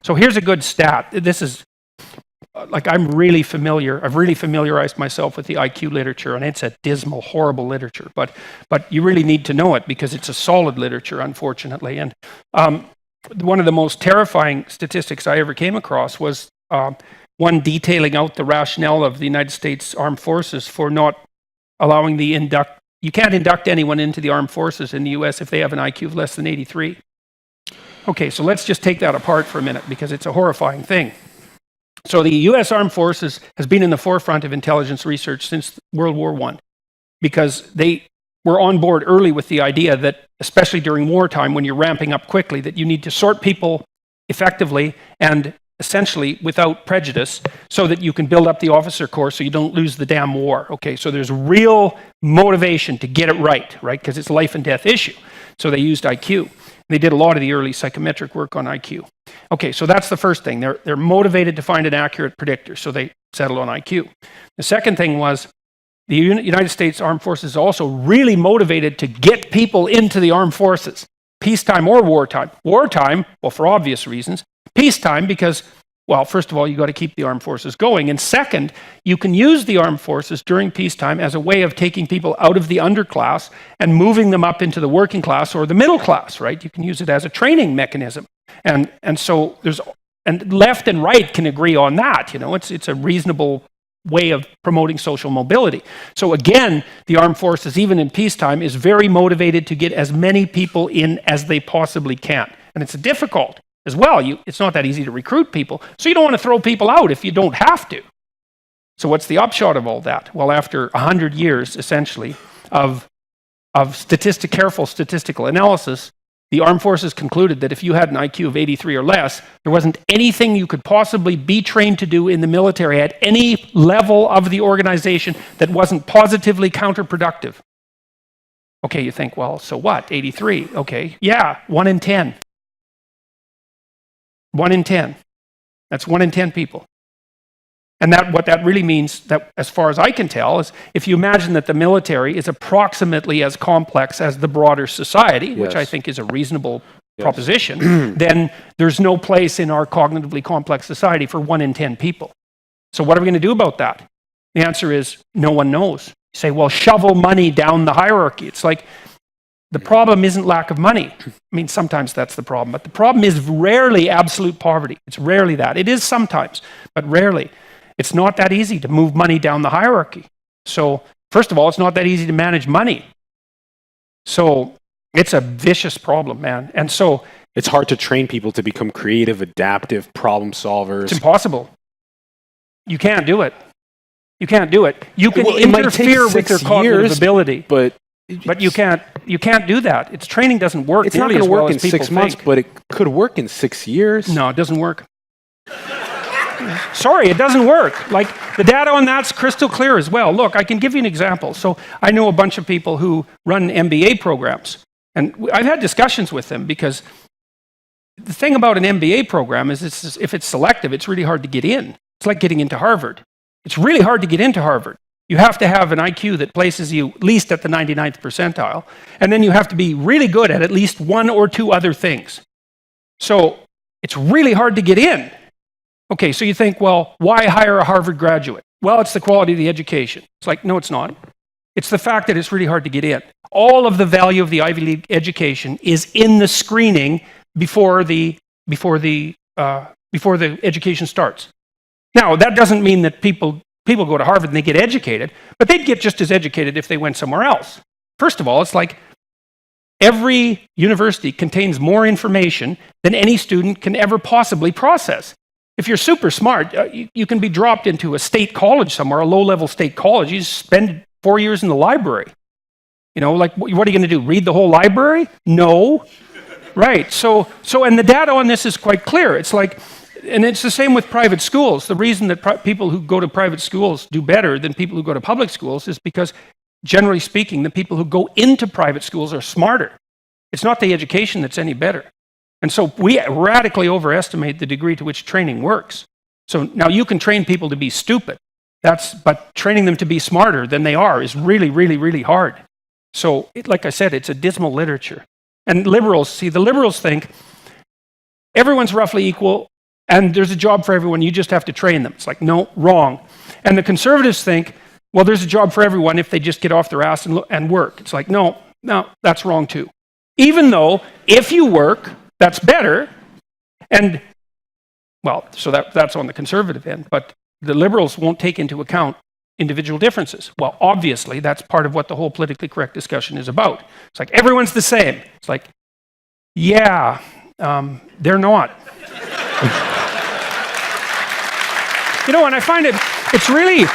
So here's a good stat. This is, I've really familiarized myself with the IQ literature, and it's a dismal, horrible literature, but you really need to know it because it's a solid literature, unfortunately. And one of the most terrifying statistics I ever came across was one detailing out the rationale of the United States Armed Forces for not allowing you can't induct anyone into the armed forces in the US if they have an IQ of less than 83. Okay, so let's just take that apart for a minute because it's a horrifying thing. So the US Armed Forces has been in the forefront of intelligence research since World War I because they were on board early with the idea that, especially during wartime when you're ramping up quickly, that you need to sort people effectively and essentially without prejudice so that you can build up the officer corps so you don't lose the damn war. Okay, so there's real motivation to get it right? Because it's a life and death issue. So they used IQ. They did a lot of the early psychometric work on IQ. Okay, so that's the first thing. They're motivated to find an accurate predictor, so they settled on IQ. The second thing was the United States Armed Forces is also really motivated to get people into the armed forces, peacetime or wartime. Wartime, well, for obvious reasons. Peacetime because, well, first of all, you got to keep the armed forces going. And second, you can use the armed forces during peacetime as a way of taking people out of the underclass and moving them up into the working class or the middle class, right? You can use it as a training mechanism. And so and left and right can agree on that. It's a reasonable way of promoting social mobility. So again, the armed forces, even in peacetime, is very motivated to get as many people in as they possibly can. And it's difficult as well. It's not that easy to recruit people, so you don't want to throw people out if you don't have to. So what's the upshot of all that? Well, after 100 years, essentially, of careful statistical analysis, the armed forces concluded that if you had an IQ of 83 or less, there wasn't anything you could possibly be trained to do in the military at any level of the organization that wasn't positively counterproductive. Okay, you think, well, so what? 83, okay. Yeah, 1 in 10. 1 in 10. That's 1 in 10 people. And what that really means, that, as far as I can tell, is if you imagine that the military is approximately as complex as the broader society, which I think is a reasonable proposition, then there's no place in our cognitively complex society for 1 in 10 people. So what are we going to do about that? The answer is no one knows. You say, well, shovel money down the hierarchy. It's like, the problem isn't lack of money. I mean, sometimes that's the problem, but the problem is rarely absolute poverty. It's rarely that. It is sometimes, but rarely. It's not that easy to move money down the hierarchy. So, first of all, it's not that easy to manage money. So, it's a vicious problem, man. And so, it's hard to train people to become creative, adaptive, problem solvers. It's impossible. You can't do it. You can't do it. You can interfere with their cognitive ability. But you can't do that. Its training doesn't work. It's not going to work in 6 months, but it could work in 6 years. No, it doesn't work. Sorry, it doesn't work. Like, the data on that's crystal clear as well. Look, I can give you an example. So I know a bunch of people who run MBA programs, and I've had discussions with them because the thing about an MBA program is if it's selective, it's really hard to get in. It's like getting into Harvard. It's really hard to get into Harvard. You have to have an IQ that places you at least at the 99th percentile, and then you have to be really good at least 1 or 2 other things. So it's really hard to get in. Okay, so you think, well, why hire a Harvard graduate? Well, it's the quality of the education. It's like, no, it's not. It's the fact that it's really hard to get in. All of the value of the Ivy League education is in the screening before the education starts. Now, that doesn't mean that people go to Harvard and they get educated, but they'd get just as educated if they went somewhere else. First of all, it's like every university contains more information than any student can ever possibly process. If you're super smart, you can be dropped into a state college somewhere, a low-level state college. You spend 4 years in the library. Like, what are you going to do, read the whole library? No. Right, so and the data on this is quite clear. It's like, and it's the same with private schools. The reason that people who go to private schools do better than people who go to public schools is because, generally speaking, the people who go into private schools are smarter. It's not the education that's any better. And so we radically overestimate the degree to which training works. So now you can train people to be stupid, but training them to be smarter than they are is really, really, really hard. So, like I said, it's a dismal literature. And the liberals think everyone's roughly equal. And there's a job for everyone, you just have to train them. It's like, no, wrong. And the conservatives think, well, there's a job for everyone if they just get off their ass and work. It's like, no, that's wrong too. Even though, if you work, that's better. And, well, so that's on the conservative end. But the liberals won't take into account individual differences. Well, obviously, that's part of what the whole politically correct discussion is about. It's like, everyone's the same. It's like, yeah, they're not. You know, and I find it's really